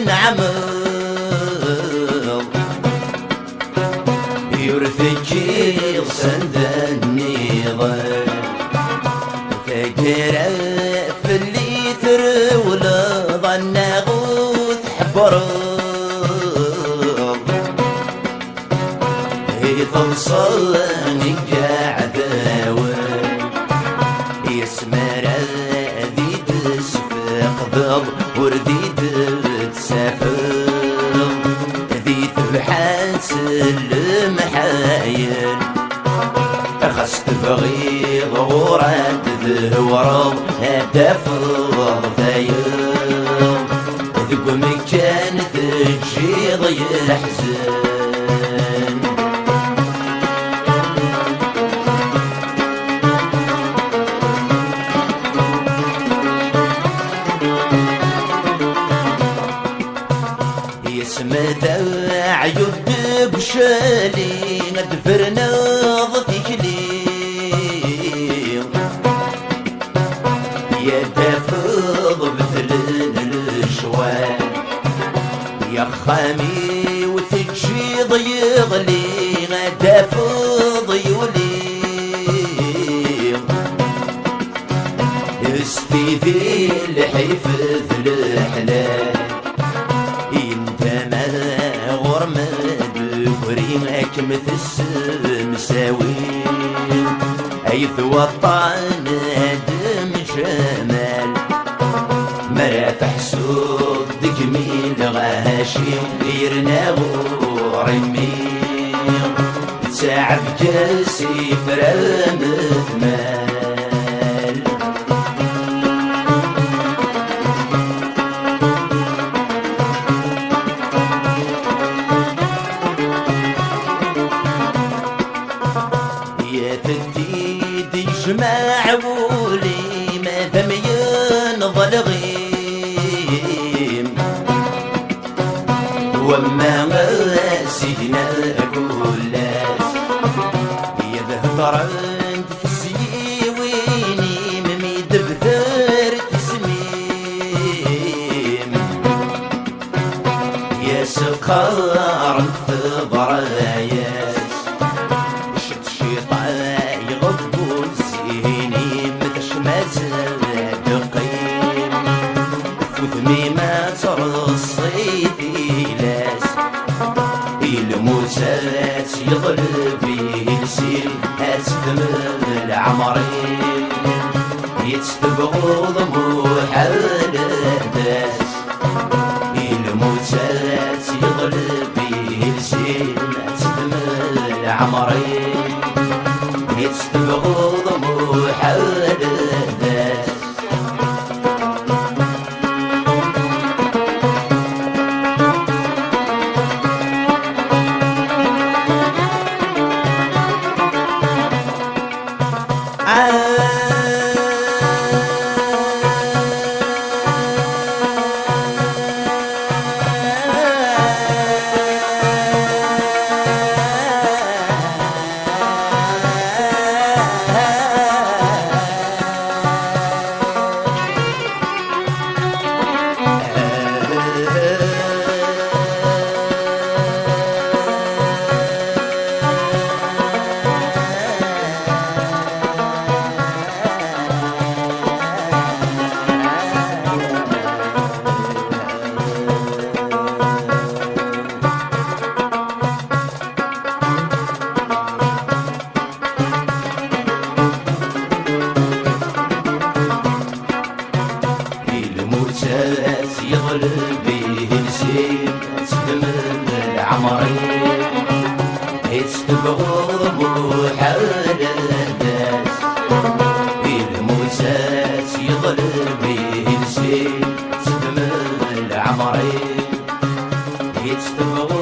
نعمل يورثك يغسل النظام فقرا في اللي ترول ظنغوث حبرض توصلني قاعدة يسمر ذي تسفق ضل وردي تسافر ذي تبحث المحايل خاص تبغي غورات ذورض تفض ثايل ذق مكان تجيض يحزن يسمت عيوب بشالي ندفرنا ضفيك لي يا تفض مثل الشوال يا خامي وتجي ضيغلي تفض يولي استيذي الحفظ الحلال وريمك مثل مساوي أيث وطن دم جمال مرات حسود دقمي لغاشي غيرنا ورمي تساعد كاسي فرام ثمال جماع ولي ما دام ينظل غيم وما سيدنا كلاس يذهب عند تسيويني ممي دفتر تسميم يا سقار ضراياس شد شيطان يغضبوا زيني متشمت دقيم وذمي ما ترصي في لاس الموسات يضرب فيه السيل أسفم العمرين يتستبغض محال داس الموسات يضرب فيه السيل أسفم العمرين يتستبغض محال داس يضرب به السيف أسفم العمرين يتستبغض محال داس الموسات يضرب به السيف أسفم العمرين يتستبغض